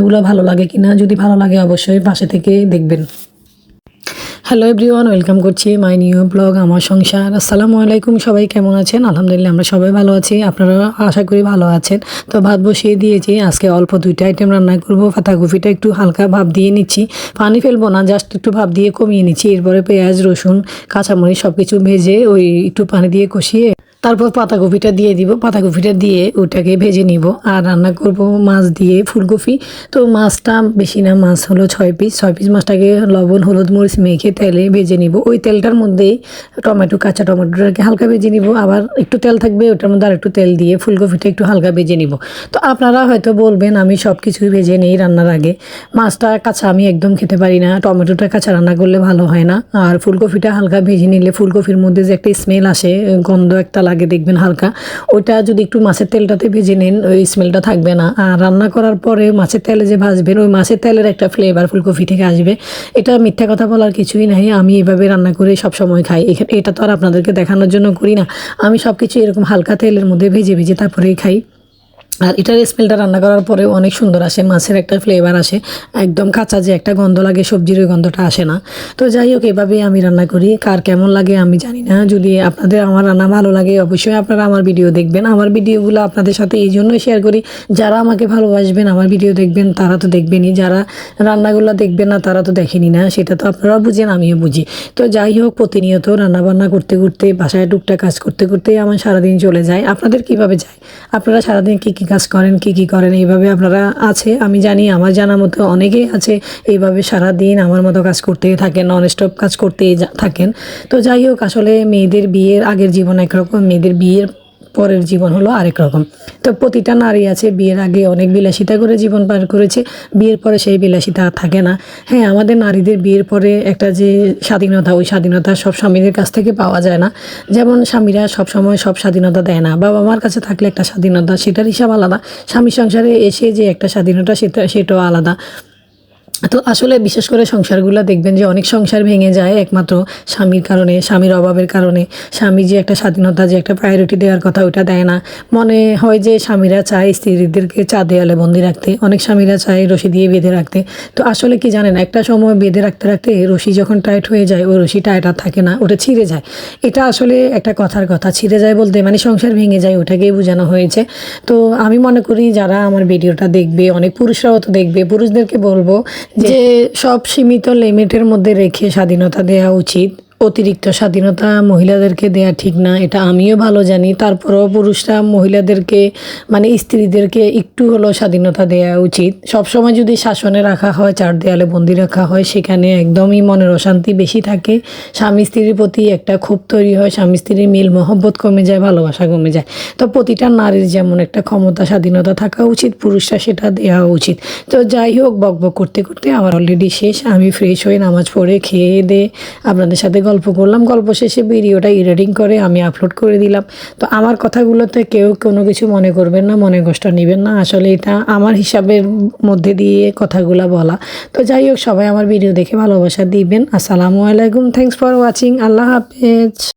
এগুলো ভালো লাগে কিনা, যদি ভালো লাগে অবশ্যই পাশে থেকে দেখবেন। হ্যালো এভরিওয়ান, ওয়েলকাম করছি মাই নিউ ব্লগ আমার সংসার। আসসালামু আলাইকুম, সবাই কেমন আছেন? আলহামদুলিল্লাহ আমরা সবাই ভালো আছি, আপনারা আশা করি ভালো আছেন। তো ভাত বসিয়ে দিয়েছি, আজকে অল্প 2টা আইটেম রান্না করব। পাতাকপিটা একটু হালকা ভাপ দিয়ে নিচ্ছি, পানি ফেলবো না, জাস্ট একটু ভাপ দিয়ে কমিয়ে নিচ্ছি। এরপরে পেঁয়াজ রসুন কাঁচামরিচ সব কিছু ভেজে ওই একটু পানি দিয়ে কষিয়ে তারপর পাতাকপিটা দিয়ে দিব। পাতাকপিটা দিয়ে ওটাকে ভেজে নিব। আর রান্না করব মাছ দিয়ে ফুলকপি। তো মাছটা বেশি না, মাছ হলো 6 পিস। 6 পিস মাছটাকে লবণ হলুদ মরিচ মেখে তেলে ভেজে নিব। ওই তেলটার মধ্যেই কাঁচা টমেটোটাকে হালকা ভেজে নিব। আবার একটু তেল থাকবে, ওটার মধ্যে আর একটু তেল দিয়ে ফুলকপিটা একটু হালকা ভেজে নিব। তো আপনারা হয়তো বলবেন আমি সব কিছুই ভেজে নিই রান্নার আগে। মাছটা কাঁচা আমি একদম খেতে পারি না, টমেটোটা কাঁচা রান্না করলে ভালো হয় না। আর ফুলকপিটা হালকা ভেজে নিলে ফুলকপির মধ্যে যে একটা স্মেল আসে, গন্ধ একটা লাগে দেখবেন হালকা, ওইটা যদি একটু মাছের তেলটাতে ভেজে নেন ওই স্মেলটা থাকবে না। আর রান্না করার পরে মাছের তেলে যে ভাজবেন, ওই মাছের তেলের একটা ফ্লেভার ফুলকপি থেকে আসবে। এটা মিথ্যা কথা বলার কিছুই নাই, আমি এভাবে রান্না করে সব সময় খাই। এটা তো আর আপনাদেরকে দেখানোর জন্য করি না, আমি সব কিছু এরকম হালকা তেলের মধ্যে ভেজে ভেজে তারপরেই খাই। আর এটার স্মেলটা রান্না করার পরেও অনেক সুন্দর আসে, মাছের একটা ফ্লেভার আসে, একদম কাঁচা যে একটা গন্ধ লাগে সবজির ওই গন্ধটা আসে না। তো যাই হোক, এভাবেই আমি রান্না করি। কার কেমন লাগে আমি জানি না, যদি আপনাদের আমার রান্না ভালো লাগে অবশ্যই আপনারা আমার ভিডিও দেখবেন। আমার ভিডিওগুলো আপনাদের সাথে এই জন্যই শেয়ার করি, যারা আমাকে ভালোবাসবেন আমার ভিডিও দেখবেন তারা তো দেখবেনই, যারা রান্নাগুলো দেখবেন না তারা তো দেখেনি না, সেটা তো আপনারা বুঝেন আমিও বুঝি। তো যাই হোক, প্রতিনিয়ত রান্নাবান্না করতে করতে বাসায় টুকটাক কাজ করতে করতেই আমার সারাদিন চলে যায়। আপনাদের কিভাবে যায়? আপনারা সারাদিন কী কী কাজ করেন, কী কী করেন এইভাবে আপনারা আছে আমি জানি, আমার জানা মতো অনেকেই আছে এইভাবে সারাদিন আমার মতো কাজ করতেই থাকেন, নন স্টপ কাজ করতেই থাকেন। তো যাই হোক, আসলে মেয়েদের বিয়ের আগের জীবন একরকম, মেয়েদের বিয়ের পরের জীবন হলো আরেক রকম। তো প্রতিটা নারী আছে বিয়ের আগে অনেক বিলাসিতা করে জীবন পার করেছে, বিয়ের পরে সেই বিলাসিতা আর থাকে না। হ্যাঁ, আমাদের নারীদের বিয়ের পরে একটা যে স্বাধীনতা, ওই স্বাধীনতা সব স্বামীদের কাছ থেকে পাওয়া যায় না। যেমন স্বামীরা সব সময় সব স্বাধীনতা দেয় না, বাবা মার কাছে থাকলে একটা স্বাধীনতা, সেটার হিসাব আলাদা। স্বামী সংসারে এসে যে একটা স্বাধীনতা সেটাও আলাদা। তো আসলে বিশেষ করে সংসারগুলো দেখবেন যে অনেক সংসার ভেঙে যায় একমাত্র স্বামীর কারণে, স্বামীর অভাবের কারণে। স্বামী যে একটা স্বাধীনতা, যে একটা প্রায়োরিটি দেওয়ার কথা, ওটা দেয় না। মনে হয় যে স্বামীরা চায় স্ত্রীদেরকে চা দেয়ালে বন্দি রাখতে, অনেক স্বামীরা চায় রশি দিয়ে বেঁধে রাখতে। তো আসলে কি জানেন, একটা সময় বেঁধে রাখতে রাখতে রশি যখন টাইট হয়ে যায়, ওই রশি টাইট আর থাকে না, ওটা ছিঁড়ে যায়। এটা আসলে একটা কথার কথা, ছিঁড়ে যায় বলতে মানে সংসার ভেঙে যায়, ওটাকেই বোঝানো হয়েছে। তো আমি মনে করি যারা আমার ভিডিওটা দেখবে, অনেক পুরুষরাও তো দেখবে, পুরুষদেরকে বলবো যে সব সীমিত লিমিটের মধ্যে রেখে স্বাধীনতা দেওয়া উচিত। অতিরিক্ত স্বাধীনতা মহিলাদেরকে দেয়া ঠিক না, এটা আমিও ভালো জানি। তারপরেও পুরুষরা মহিলাদেরকে মানে স্ত্রীদেরকে একটু হলেও স্বাধীনতা দেওয়া উচিত। সবসময় যদি শাসনে রাখা হয়, চার দেয়ালে বন্দি রাখা হয়, সেখানে একদমই মনের অশান্তি বেশি থাকে, স্বামী স্ত্রীর প্রতি একটা ক্ষোভ তৈরি হয়, স্বামী স্ত্রীর মিল মহব্বত কমে যায়, ভালোবাসা কমে যায়। তো প্রতিটা নারীর যেমন একটা ক্ষমতা স্বাধীনতা থাকা উচিত, পুরুষরা সেটা দেওয়া উচিত। তো যাই হোক, বকবক করতে করতে আমার অলরেডি শেষ, আমি ফ্রেশ হয়ে নামাজ পড়ে খেয়ে দিয়ে আপনাদের সাথে গল্প করলাম। গল্প শেষে ভিডিওটা এডিটিং করে আমি আপলোড করে দিলাম। তো আমার কথাগুলোতে কেউ কোনো কিছু মনে করবেন না, মনে কষ্ট নেবেন না, আসলে এটা আমার হিসাবের মধ্যে দিয়ে কথাগুলো বলা। তো যাই হোক, সবাই আমার ভিডিও দেখে ভালোবাসা দিবেন। আসসালামু আলাইকুম, থ্যাংকস ফর ওয়াচিং, আল্লাহ হাফেজ।